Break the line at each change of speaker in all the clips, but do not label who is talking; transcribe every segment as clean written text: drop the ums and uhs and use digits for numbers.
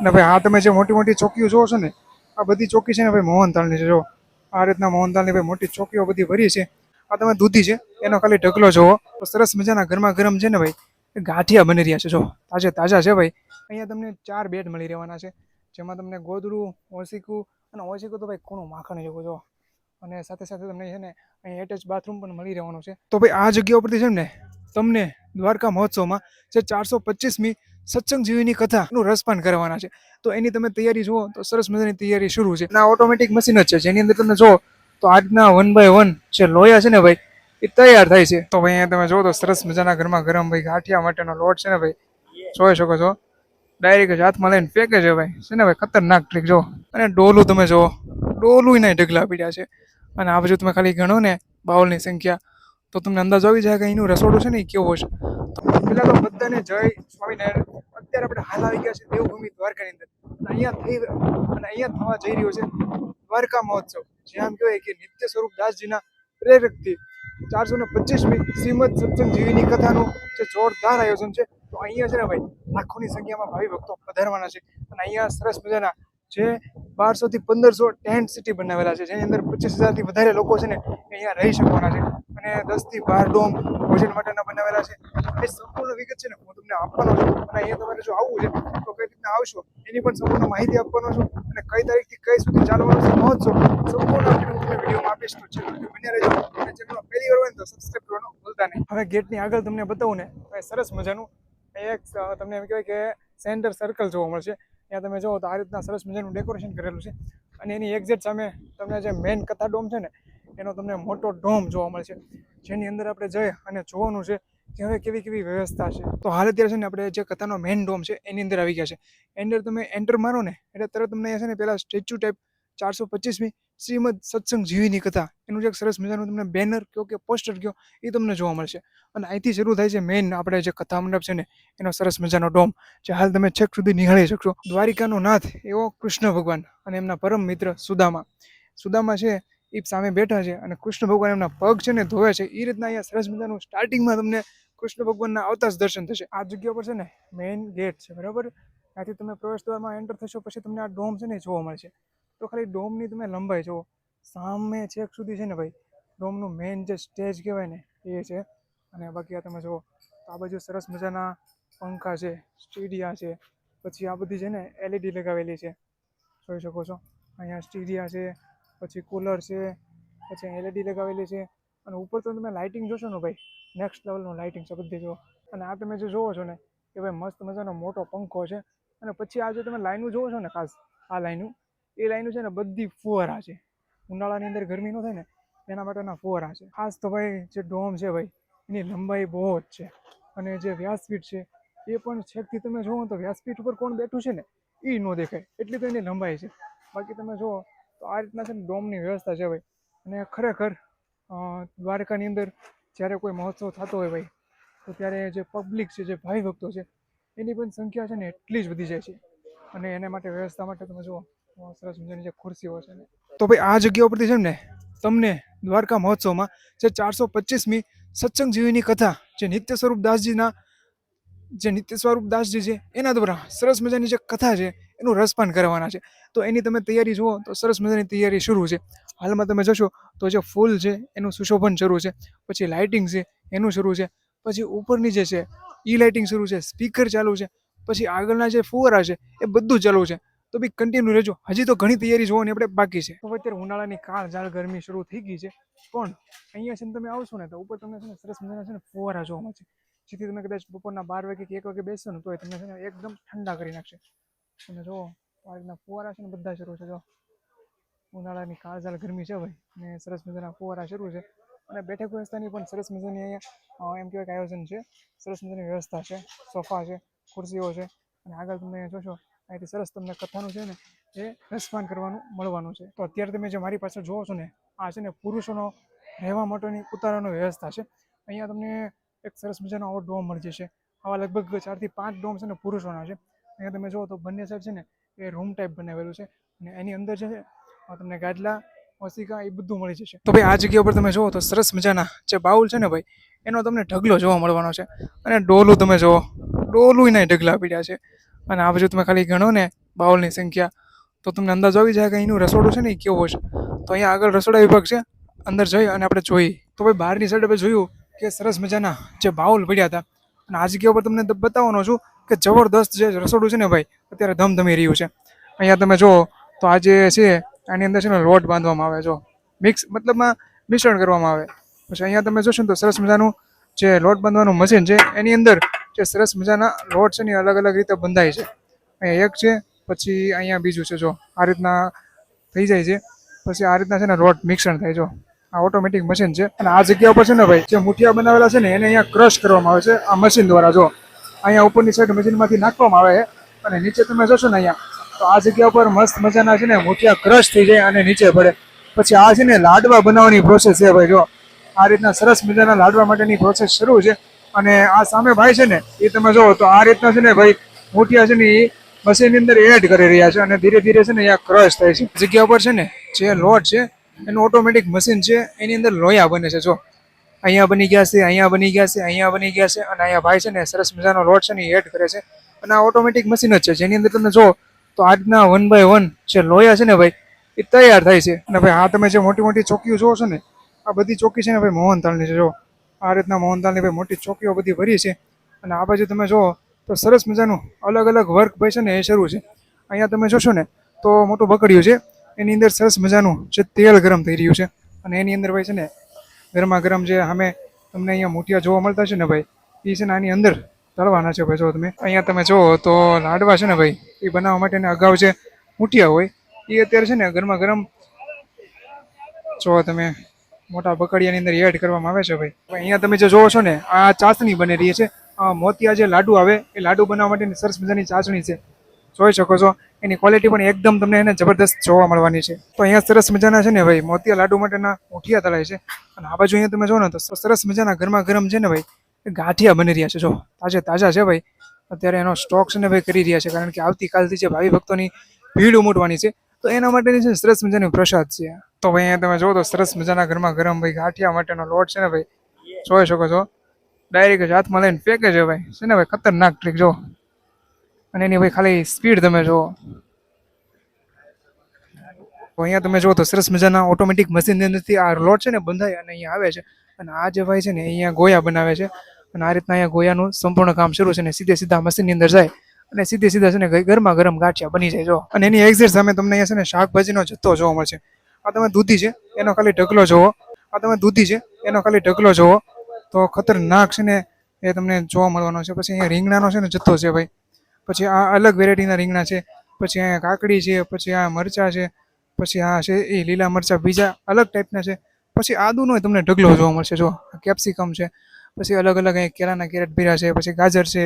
અને ભાઈ આ તમે જે મોટી મોટી ચોકીઓ જોવો છો ને, આ બધી ચોકી છે ને ભાઈ મોહનથાળની છે. જો આ રીતના મોહનથાળની ભાઈ મોટી ચોકીઓ બધી ભરી છે. આ તમે દૂધી છે એનો ખાલી ઢગલો જોવો તો સરસ મજાના ગરમા ગરમ છે ને ભાઈ ગાંઠિયા બની રહ્યા છે. જો તાજે તાજા છે ભાઈ. અહીંયા તમને 4 બેડ મળી રહેવાના છે, જેમાં તમને ગોદડું, ઓશીકું અને ઓશીકું તો ભાઈ કોણું માખણ જેવું જો. અને સાથે સાથે તમને છે ને અહીં એટેચ બાથરૂમ પણ મળી રહેવાનું છે. તો ભાઈ આ જગ્યા ઉપરથી છે ને તમને દ્વારકા મહોત્સવમાં જે 425મી સત્સંગ જીવીની કથાનું રસપાન કરવાના છે. તો એની તમે તૈયારી જુઓ તો સરસ મજાની તૈયારી શરૂ છે. આ ઓટોમેટિક મશીન જ છે, જેની અંદર તમે જો તો આજના 1 બાય 1 જે લોયા છે ને ભાઈ એ તૈયાર થાય છે. તો ભાઈ અહીંયા તમે જો તો સરસ મજાના ગરમા ગરમ ભાઈ ગાંઠિયા માટેનો લોટ છે ને ભાઈ જોઈ શકો છો. ડાયરેક્ટ હાથમાં લઈને ફેંકે છે ભાઈ. છે ને ભાઈ ખતરનાક ટ્રીક જો. અને ડોલું તમે જો, ડોલું ના ઢગલા પીડ્યા છે. અને આ બાજુ તમે ખાલી ગણો ને બાઉલની સંખ્યા તો તમને અંદાજ આવી જાય કે અહીંનું રસોડું છે ને એ કેવો છે. પેલા તો બધાને જય સ્વામિનારાયણ. અત્યારે આપણે હાલ આવી ગયા છે દેવભૂમિ દ્વારકાની અંદર. અહીંયા થવા જઈ રહ્યો છે દ્વારકા મહોત્સવ. જે આમ કહેવાય કે નિત્ય સ્વરૂપ દાસજીના પ્રેરકથી 425મી શ્રીમદ સત્સંગ જીવીની કથાનું જે જોરદાર આયોજન છે. તો અહીંયા છે ને ભાઈ લાખોની સંખ્યામાં ભાવિ ભક્તો પધારવાના છે. અને અહીંયા સરસ મજાના જે 1200 થી 1500 ટેન્ટ સિટી બનાવેલા છે, જેની અંદર 25,000થી વધારે લોકો છે ને અહીંયા રહી શકવાના છે. અને 10 થી 12 ડોમ ભોજન માટેના બનાવેલા છે. એ સંપૂર્ણ વિગત છે ને હું તમને આપવાનો છું. અને અહીંયા તમારે જો આવવું છે તો કઈ રીતના આવશો એની પણ સંપૂર્ણ માહિતી આપવાનો છું. અને કઈ તારીખથી કઈ સુધી ચાલવાનો છે મહોત્સવ સંપૂર્ણ આપણે હું તમને વિડીયોમાં આપીશ. તો ચેનલ બન્યા રહેજો. અને ચેનલ પહેલી વાર હોય ને તો સબસ્ક્રાઇબ કરવાનું ભૂલતા નહીં. હવે ગેટની આગળ તમને બતાવું ને તો સરસ મજાનું એક તમને એમ કહેવાય કે સેન્ટર સર્કલ જોવા મળશે. ત્યાં તમે જુઓ તો આ રીતના સરસ મજાનું ડેકોરેશન કરેલું છે. અને એની એક્ઝેક્ટ સામે તમને જે મેઇન કથા ડોમ છે ને એનો તમને મોટો ડોમ જોવા મળશે, જેની અંદર આપણે જઈ અને જોવાનું છે કે હવે કેવી કેવી વ્યવસ્થા છે. તો હાલ અત્યારે છે ને આપણે જે કથાનો મેઇન ડોમ છે એની અંદર આવી ગયા છે. એની અંદર તમે એન્ટર મારો ને એટલે તરત તમને અહીંયા છે ને પેલા સ્ટેચ્યુ ટાઈપ 425મી શ્રીમદ સત્સંગ જીવીની કથા એનું જે સરસ મજાનું તમને બેનર કહો કે પોસ્ટર કહો એ તમને જોવા મળશે. અને અહીંથી શરૂ થાય છે મેઇન આપણે જે કથા મંડપ છે ને એનો સરસ મજાનો ડોમ, જે હાલ તમે છેક સુધી નિહાળી શકશો. દ્વારિકાનો નાથ એવો કૃષ્ણ ભગવાન અને એમના પરમ મિત્ર સુદામા છે એ સામે બેઠા છે. અને કૃષ્ણ ભગવાન એમના પગ છે ને ધોવે છે. એ રીતના અહીંયા સરસ મજાનું સ્ટાર્ટિંગમાં તમને કૃષ્ણ ભગવાનના આવતા જ દર્શન થશે. આ જગ્યા પર છે ને મેઇન ગેટ છે, બરાબર. ત્યાંથી તમે પ્રવેશ દ્વારમાં એન્ટર થશો પછી તમને આ ડોમ છે ને જોવા મળશે. તો ખાલી ડોમની તમે લંબાઈ જુઓ, સામે છેક સુધી છે ને ભાઈ ડોમનું મેઇન જે સ્ટેજ કહેવાય ને એ છે. અને બાકી આ તમે જુઓ તો આ બાજુ સરસ મજાના પંખા છે, સ્ટીડિયા છે, પછી આ બધી છે ને LED લગાવેલી છે, જોઈ શકો છો. અહીંયા સ્ટીડિયા છે, પછી કુલર છે, પછી LED લગાવેલી છે. અને ઉપર તો તમે લાઇટિંગ જોશો ને ભાઈ નેક્સ્ટ લેવલનું લાઇટિંગ છે બધી જો. અને આ તમે જે જોવો છો ને કે ભાઈ મસ્ત મજાનો મોટો પંખો છે. અને પછી આ જે તમે લાઈનો જોવો છો ને ખાસ આ લાઈનો છે ને બધી ફુવારા છે. ઉનાળાની અંદર ગરમી ન થાય ને એના માટેના ફુવારા છે ખાસ. તો ભાઈ જે ડોમ છે ભાઈ એની લંબાઈ બહુ જ છે. અને જે વ્યાસપીઠ છે એ પણ છેકથી તમે જુઓ તો વ્યાસપીઠ ઉપર કોણ બેઠું છે ને એ ન દેખાય એટલી તો એની લંબાઈ છે. બાકી તમે જુઓ તો આ રીતના છે ને ડોમની વ્યવસ્થા છે ભાઈ. અને ખરેખર દ્વારકાની અંદર જ્યારે કોઈ મહોત્સવ થતો હોય ભાઈ તો ત્યારે જે પબ્લિક છે, જે ભાવિ ભક્તો છે એની પણ સંખ્યા છે ને એટલી જ વધી જાય છે. અને એને માટે વ્યવસ્થા માટે તમે જુઓ સરસ મજાની જે ખુરશીઓ છે ને. તો ભાઈ આ જગ્યા ઉપરથી છે ને તમને દ્વારકા મહોત્સવમાં જે 425મી સત્સંગ જીવીની કથા જે નિત્ય સ્વરૂપ દાસજી છે એના દ્વારા સરસ મજાની જે કથા છે એનું રસપાન કરવાના છે. તો એની તમે તૈયારી જુઓ તો સરસ મજાની તૈયારી શરૂ છે. હાલમાં તમે જશો તો જે ફૂલ છે એનું સુશોભન શરૂ છે, પછી લાઇટિંગ છે એનું શરૂ છે, પછી ઉપરની જે છે લાઇટિંગ શરૂ છે, સ્પીકર ચાલુ છે, પછી આગળના જે ફુવારા છે એ બધું ચાલુ છે. તો બી કન્ટિન્યુ રહેજો, હજી તો ઘણી તૈયારી જોવાની આપણે બાકી છે. તો અત્યારે ઉનાળાની કાળઝાળ ગરમી શરૂ થઈ ગઈ છે, પણ અહીંયા છે ને તમે આવશો ને તો ઉપર તમને છે ને સરસ મજાના છે ને ફુવારા જોવા મળશે. જેથી તમે કદાચ બપોરના 12 વાગે કે 1 વાગે બેસો ને તો તમને છે ને એકદમ ઠંડા કરી નાખશે. અને જો આ રીતના ફુવારા છે ને બધા શરૂ છે. જો ઉનાળાની કાળઝાળ ગરમી છે ભાઈ અને સરસ મજાના ફુવારા શરૂ છે. અને બેઠક વ્યવસ્થાની પણ સરસ મજાની અહીંયા એમ કહેવાય કે આયોજન છે. સરસ મજાની વ્યવસ્થા છે, સોફા છે, ખુરશીઓ છે. અને આગળ તમે જોશો અહીંથી સરસ તમને કથાનું છે ને એ રસપાન કરવાનું મળવાનું છે. તો અત્યારે તમે જે મારી પાસે જોવો છો ને આ છે ને પુરુષોનો રહેવા માટેની ઉતારાનો વ્યવસ્થા છે. અહીંયા તમને એક સરસ મજાનો આવો ડોમ મળી જશે. આવા લગભગ 4 થી 5 ડોમ છે ને પુરુષોના છે. અહીંયા તમે જુઓ તો બંને સાઈડ છે ને એ રૂમ ટાઈપ બનાવેલું છે. અને એની અંદર જે છે તમને ગાદલા, ઓશિકા એ બધું મળી જશે. તો ભાઈ આ જગ્યા ઉપર તમે જુઓ તો સરસ મજાના જે બાઉલ છે ને ભાઈ એનો તમને ઢગલો જોવા મળવાનો છે. અને ડોલું તમે જુઓ, ડોલું ના ઢગલા પીડ્યા છે. અને આ બાજુ તમે ખાલી ગણો ને બાઉલની સંખ્યા, તો તમને અંદાજો આવી જાય કે અહીંનું રસોડું છે ને એ કેવું હશે. તો અહીંયા આગળ રસોડા વિભાગ છે, અંદર જઈ અને આપણે જોઈએ. તો ભાઈ બહારની સાઈડ આપણે જોયું કે સરસ મજાના જે બાઉલ પડ્યા હતા, અને આ જગ્યા ઉપર તમને બતાવવાનો છું કે જબરદસ્ત જે રસોડું છે ને ભાઈ અત્યારે ધમધમી રહ્યું છે. અહીંયા તમે જુઓ તો આ જે છે આની અંદર છે ને લોટ બાંધવામાં આવે, જો મિક્સ મતલબમાં મિશ્રણ કરવામાં આવે. પછી અહીંયા તમે જોશો ને તો સરસ મજાનું જે લોટ બાંધવાનું મશીન છે એની અંદર જે સરસ મજાના લોટ છે ને અલગ અલગ રીતે બંધાય છે. અહીંયા એક છે, પછી અહીંયા બીજું છે, જો આ રીતના થઈ જાય છે. પછી આ રીતના છે ને લોટ મિક્સણ થાય. જો આ ઓટોમેટિક મશીન છે, અને આ જગ્યા ઉપર છે ને ભાઈ જે મુઠિયા બનાવેલા છે ને એને અહીંયા ક્રશ કરવામાં આવે છે આ મશીન દ્વારા. જો અહીંયા ઉપરની સાઈડ મશીનમાંથી નાખવામાં આવે છે, અને નીચે તમે જોશો ને અહીંયા તો આ જગ્યા ઉપર મસ્ત મજાના છે ને મુઠિયા ક્રશ થઈ જાય અને નીચે પડે. પછી આ છે ને લાડવા બનાવવાની પ્રોસેસ છે ભાઈ. જો આ રીતના સરસ મજાના લાડવા માટેની પ્રોસેસ શરૂ છે, અને આ સામે ભાઈ છે ને એ તમે જુઓ તો આ રીતના છે ને ભાઈ મુઠિયા છે ને એ મશીનની અંદર એડ કરી રહ્યા છે, અને ધીરે ધીરે છે ને અહીંયા ક્રશ થાય છે. જગ્યા ઉપર છે ને જે લોટ છે એનું ઓટોમેટિક મશીન છે, એની અંદર લોયા બને છે. જો અહીંયા બની ગયા છે, અહીંયા બની ગયા છે, અહીંયા બની ગયા છે, અને અહીંયા ભાઈ છે ને સરસ મજાનો લોટ છે ને એડ કરે છે. અને આ ઓટોમેટિક મશીન જ છે, જેની અંદર તમે જો તો આ રીતના 1 by 1 જે લોયા છે ને ભાઈ એ તૈયાર થાય છે. અને ભાઈ આ તમે જે મોટી મોટી ચોકીઓ જોવો છો ને આ બધી ચોકી છે ને ભાઈ મોહનથાળની છે. જો આ રીતના મોહનથાળની ભાઈ મોટી ચોકીઓ બધી ભરી છે, અને આ બાજુ તમે જુઓ તો સરસ મજાનું અલગ અલગ વર્ક ભાઈ છે ને એ શરૂ છે. અહીંયા તમે જોશો ને તો મોટું બકડિયું છે, એની અંદર સરસ મજાનું જે તેલ ગરમ થઈ રહ્યું છે, અને એની અંદર ભાઈ છે ને ગરમા ગરમ જે સામે તમને અહીંયા મુઠિયા જોવા મળતા છે ને ભાઈ એ છે ને આની અંદર તળવાના છે. ભાઈ જો તમે અહીંયા તમે જુઓ તો લાડવા છે ને ભાઈ એ બનાવવા માટેના અગાઉ જે મુઠિયા હોય એ અત્યારે છે ને ગરમા ગરમ જો તમે મોટા બકડિયાની અંદર એડ કરવામાં આવે છે ભાઈ. અહીંયા તમે જે જોવો છો ને આ ચાસણી બની રહી છે. મોતિયા જે લાડુ આવે એ લાડુ બનાવવા માટેની સરસ મજાની ચાસણી છે, જોઈ શકો છો. એની ક્વોલિટી પણ એકદમ તમને એને જબરદસ્ત જોવા મળવાની છે. તો અહીંયા સરસ મજાના છે ને ભાઈ મોતિયા લાડુ માટેના મુઠિયા તળાય છે, અને આ બાજુ અહીંયા તમે જો ને તો સરસ મજાના ગરમા ગરમ છે ને ભાઈ એ ગાંઠિયા બની રહ્યા છે. જો તાજા છે ભાઈ, અત્યારે એનો સ્ટોક છે ને ભાઈ કરી રહ્યા છે, કારણ કે આવતીકાલથી જે ભાવિ ભક્તોની ભીડ ઉમટવાની છે, તો એના માટેની છે સરસ મજાની પ્રસાદ છે. તો ભાઈ અહીંયા તમે જો તો સરસ મજાના ગરમા ગરમ ભાઈ ગાંઠિયા માટેનો લોટ છે ને ભાઈ જોઈ શકો છો. ડાયરેક્ટ હાથમાં લઈને ફેંકે છે ભાઈ, છે ને ભાઈ ખતરનાક ટ્રીક. જો અને એની ભાઈ ખાલી સ્પીડ તમે જુઓ. તો અહીંયા તમે જુઓ તો સરસ મજાના ઓટોમેટિક મશીનની અંદરથી આ લોટ છે ને બંધાય અને અહીંયા આવે છે, અને આ જે ભાઈ છે ને અહીંયા ગોયા બનાવે છે, અને આ રીતના અહીંયા ગોયાનું સંપૂર્ણ કામ શરૂ છે, ને સીધા મશીનની અંદર જાય અને સીધા છે ને ગરમા ગરમ ગાંઠિયા બની જાય. જો અને એની એક્ઝેક્ટ સામે તમને અહીંયા છે ને શાકભાજીનો જથ્થો જોવા મળશે. આ તમે દૂધી છે એનો ખાલી ઢગલો જોવો, તો ખતરનાક છે ને એ તમને જોવા મળવાનો છે. પછી અહીંયા રીંગણાનો છે ને જથ્થો છે ભાઈ, પછી આ અલગ વેરાયટીના રીંગણા છે, પછી અહીંયા કાકડી છે, પછી આ મરચાં છે, પછી આ છે એ લીલા મરચાં બીજા અલગ ટાઈપના છે, પછી આદુનો તમને ઢગલો જોવા મળશે. જો કેપ્સિકમ છે, પછી અલગ અલગ અહીંયા કેળાના કેરેટ ભર્યા છે, પછી ગાજર છે,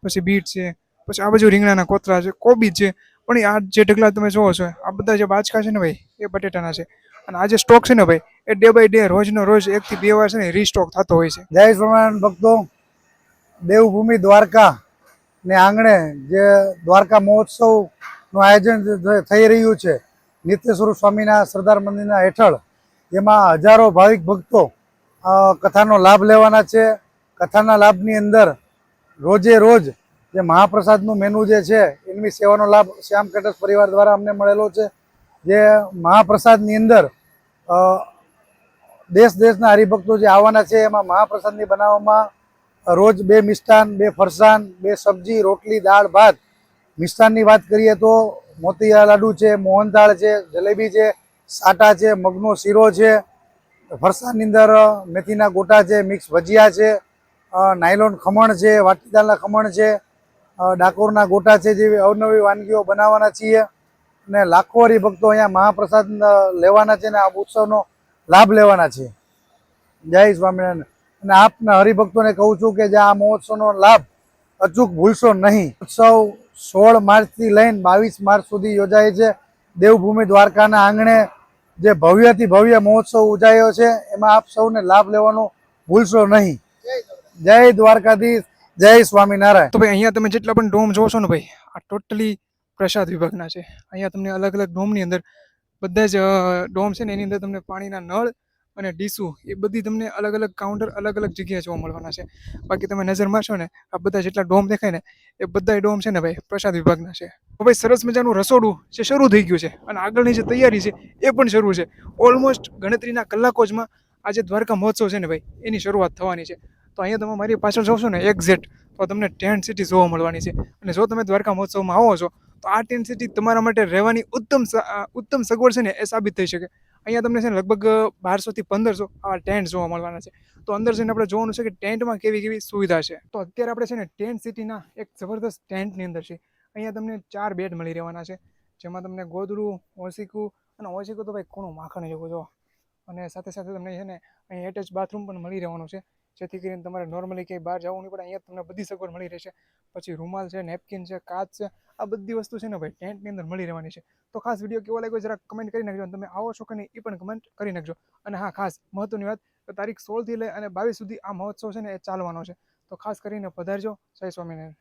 પછી બીટ છે, પછી આ બાજુ રીંગણાના કોતરા છે, કોબીજ છે. પણ આ જે ઢગલા તમે જોવો છો આ બધા જે બાચકા છે ને ભાઈ એ બટેટાના છે, અને આ જે સ્ટોક છે ને ભાઈ એ ડે બાય ડે રોજનો રોજ 1 થી 2 વાર છે ને રીસ્ટોક થતો હોય છે.
જય સ્વામિનારાયણ ભક્તો, દેવભૂમિ દ્વારકા ને આંગણે જે દ્વારકા મહોત્સવનું આયોજન થઈ રહ્યું છે નિત્ય સ્વરૂપ સ્વામીના સરદાર મંદિરના હેઠળ, એમાં હજારો ભાવિક ભક્તો કથાનો લાભ લેવાના છે. કથાના લાભની અંદર રોજે રોજ જે મહાપ્રસાદનું મેનુ જે છે એની સેવાનો લાભ શ્યામ કેટર્સ પરિવાર દ્વારા અમને મળેલો છે. જે મહાપ્રસાદની અંદર દેશના હરિભક્તો જે આવવાના છે એમાં મહાપ્રસાદની બનાવવામાં રોજ 2 મિષ્ટાન, 2 ફરસાણ, 2 સબ્જી, રોટલી, દાળ, ભાત. મિષ્ટાનની વાત કરીએ તો મોતિયા લાડુ છે, મોહનથાળ છે, જલેબી છે, સાટા છે, મગનો શીરો છે. ફરસાણની અંદર મેથીના ગોટા છે, મિક્સ ભજીયા છે, નાયલોન ખમણ છે, વાટીદાળના ખમણ છે, ડાકોરના ગોટા છે, જેવી અવનવી વાનગીઓ બનાવવાના છીએ. અને લાખો હરિભક્તો અહીંયા મહાપ્રસાદ લેવાના છે અને આ ઉત્સવનો લાભ લેવાના છે. જય સ્વામિનારાયણ. અને આપના હરિભક્તોને કહું છું કે જે આ મહોત્સવનો લાભ અચૂક ભૂલશો નહીં. ઉત્સવ 16 માર્ચથી લઈને 22 માર્ચ સુધી યોજાય છે. દેવભૂમિ દ્વારકાના આંગણે જે ભવ્યથી ભવ્ય મહોત્સવ ઉજાયો છે એમાં આપ સૌને લાભ લેવાનો ભૂલશો નહીં. જય દ્વારકાધીશ, જય સ્વામિનારાયણ.
તો ભાઈ અહીંયા તમે જેટલા પણ ડોમ જોવો છો ને ભાઈ આ ટોટલી પ્રસાદ વિભાગના છે. અહીંયા તમને અલગ અલગ ડોમની અંદર બધા જ ડોમ છે ને એની અંદર તમને પાણીના નળ અને ડીશું એ બધી તમને અલગ અલગ કાઉન્ટર અલગ અલગ જગ્યાએ જોવા મળવાના છે. બાકી તમે નજર મારશો ને આ બધા જેટલા ડોમ દેખાય ને એ બધા ડોમ છે ને ભાઈ પ્રસાદ વિભાગના છે. તો ભાઈ સરસ મજાનું રસોડું જે શરૂ થઈ ગયું છે અને આગળની જે તૈયારી છે એ પણ શરૂ છે. ઓલમોસ્ટ ગણતરીના કલાકો જમાં આ જે દ્વારકા મહોત્સવ છે ને ભાઈ એની શરૂઆત થવાની છે. તો અહીંયા તમે મારી પાછળ જોશો ને એક્ઝેક્ટ તો તમને ટેન્ટ સિટી જોવા મળવાની છે. અને જો તમે દ્વારકા મહોત્સવમાં આવો છો તો આ ટેન્ટ સિટી તમારા માટે રહેવાની ઉત્તમ સગવડ છે ને એ સાબિત થઈ શકે. અહીંયા તમને છે ને લગભગ 1200 થી 1500 આવા ટેન્ટ જોવા મળવાના છે. તો અંદર જઈને આપણે જોવાનું છે કે ટેન્ટમાં કેવી કેવી સુવિધા છે. તો અત્યારે આપણે છે ને ટેન્ટ સિટીના એક જબરદસ્ત ટેન્ટની અંદર છે. અહીંયા તમને 4 બેડ મળી રહેવાના છે, જેમાં તમને ગોદડું, ઓશીકું અને ઓશીકું તો ભાઈ કોણું માખણ જેવું જો. અને સાથે સાથે તમને છે ને અહીં એટેચ બાથરૂમ પણ મળી રહેવાનું છે, જેથી કરીને તમારે નોર્મલી ક્યાંય બહાર જવું નહીં પડે. અહીંયા તમને બધી સગવડ મળી રહેશે. પછી રૂમાલ છે, નેપકિન છે, કાચ છે, આ બધી વસ્તુ છે ને ભાઈ ટેન્ટની અંદર મળી રહેવાની છે. તો ખાસ વિડીયો કેવો લાગ્યો જરા કમેન્ટ કરી નાખજો. અને તમે આવો છો કે નહીં એ પણ કમેન્ટ કરી નાખજો. અને હા, ખાસ મહત્વની વાત, તારીખ 16 થી લઈ અને 22 સુધી આ મહોત્સવ છે ને એ ચાલવાનો છે. તો ખાસ કરીને પધારજો. જય સ્વામિનારાયણ.